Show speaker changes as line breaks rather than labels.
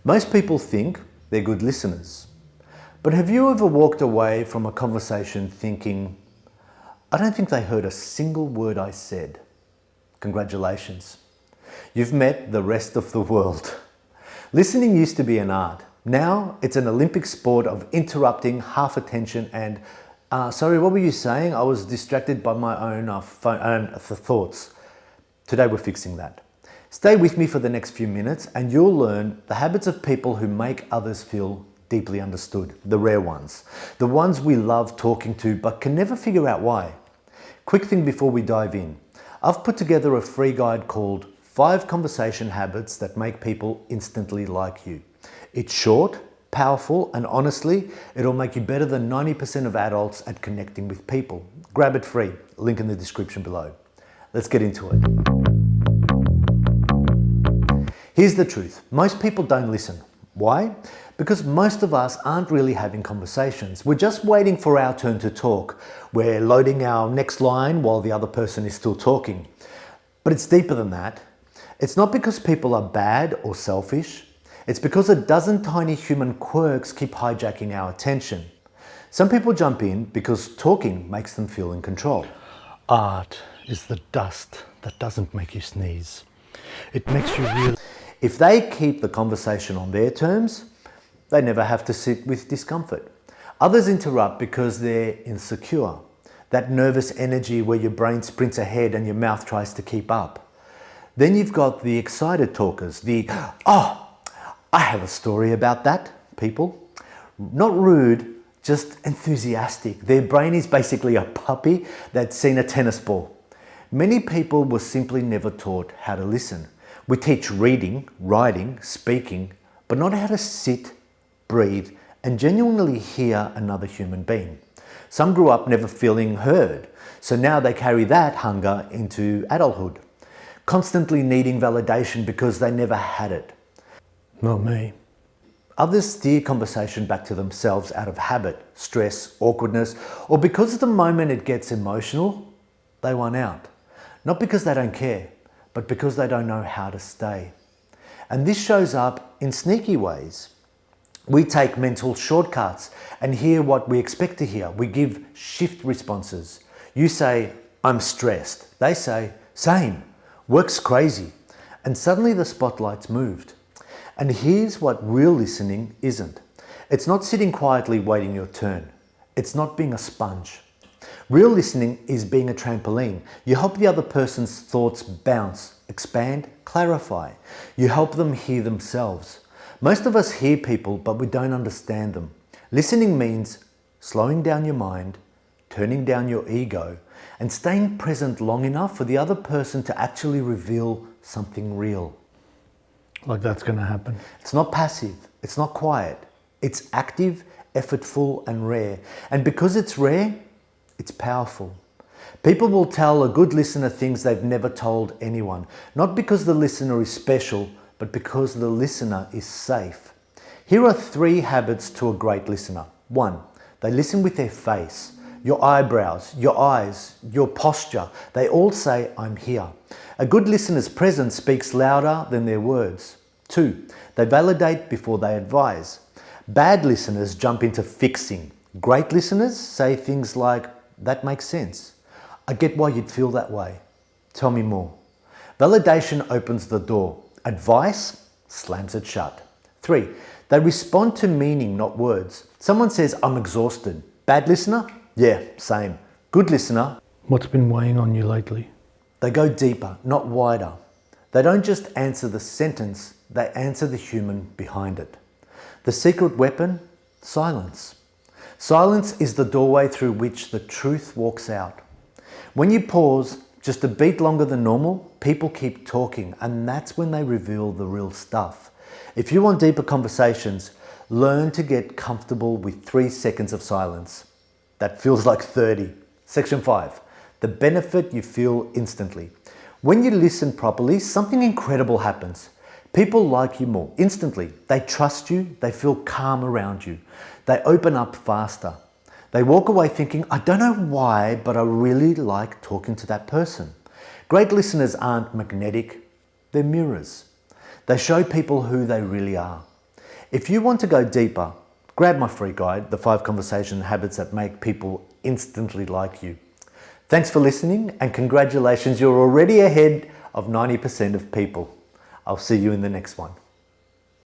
Most people think they're good listeners. But have you ever walked away from a conversation thinking, I don't think they heard a single word I said? Congratulations. You've met the rest of the world. Listening used to be an art. Now it's an Olympic sport of interrupting, half attention and, sorry, what were you saying? I was distracted by my own thoughts. Today we're fixing that. Stay with me for the next few minutes and you'll learn the habits of people who make others feel deeply understood, the rare ones, the ones we love talking to but can never figure out why. Quick thing before we dive in. I've put together a free guide called 5 Conversation Habits That Make People Instantly Like You. It's short, powerful, and honestly, it'll make you better than 90% of adults at connecting with people. Grab it free, link in the description below. Let's get into it. Here's the truth. Most people don't listen. Why? Because most of us aren't really having conversations. We're just waiting for our turn to talk. We're loading our next line while the other person is still talking. But it's deeper than that. It's not because people are bad or selfish. It's because a dozen tiny human quirks keep hijacking our attention. Some people jump in because talking makes them feel in control. Art is the dust that doesn't make you sneeze. It makes you realize. If they keep the conversation on their terms, they never have to sit with discomfort. Others interrupt because they're insecure. That nervous energy where your brain sprints ahead and your mouth tries to keep up. Then you've got the excited talkers, I have a story about that, people. Not rude, just enthusiastic. Their brain is basically a puppy that's seen a tennis ball. Many people were simply never taught how to listen. We teach reading, writing, speaking, but not how to sit, breathe, and genuinely hear another human being. Some grew up never feeling heard, so now they carry that hunger into adulthood, constantly needing validation because they never had it. Not me. Others steer conversation back to themselves out of habit, stress, awkwardness, or because the moment it gets emotional, they want out. Not because they don't care, but because they don't know how to stay. And this shows up in sneaky ways. We take mental shortcuts and hear what we expect to hear. We give shift responses. You say, I'm stressed. They say, same, work's crazy. And suddenly the spotlight's moved. And here's what real listening isn't. It's not sitting quietly waiting your turn. It's not being a sponge. Real listening is being a trampoline. You help the other person's thoughts bounce, expand, clarify. You help them hear themselves. Most of us hear people, but we don't understand them. Listening means slowing down your mind, turning down your ego, and staying present long enough for the other person to actually reveal something real. Like that's going to happen. It's not passive. It's not quiet. It's active, effortful, and rare. And because it's rare, it's powerful. People will tell a good listener things they've never told anyone, not because the listener is special, but because the listener is safe. Here are 3 habits to a great listener. 1, they listen with their face. Your eyebrows, your eyes, your posture, they all say, I'm here. A good listener's presence speaks louder than their words. 2, they validate before they advise. Bad listeners jump into fixing. Great listeners say things like, that makes sense. I get why you'd feel that way. Tell me more. Validation opens the door. Advice slams it shut. 3, they respond to meaning, not words. Someone says, I'm exhausted. Bad listener? Yeah, same. Good listener? What's been weighing on you lately? They go deeper, not wider. They don't just answer the sentence, they answer the human behind it. The secret weapon? Silence. Silence is the doorway through which the truth walks out. When you pause just a beat longer than normal, people keep talking, and that's when they reveal the real stuff. If you want deeper conversations, learn to get comfortable with 3 seconds of silence. That feels like 30. Section 5, the benefit you feel instantly. When you listen properly, something incredible happens. People like you more instantly. They trust you, they feel calm around you. They open up faster. They walk away thinking, I don't know why, but I really like talking to that person. Great listeners aren't magnetic, they're mirrors. They show people who they really are. If you want to go deeper, grab my free guide, The 5 Conversation Habits That Make People Instantly Like You. Thanks for listening, and congratulations, you're already ahead of 90% of people. I'll see you in the next one.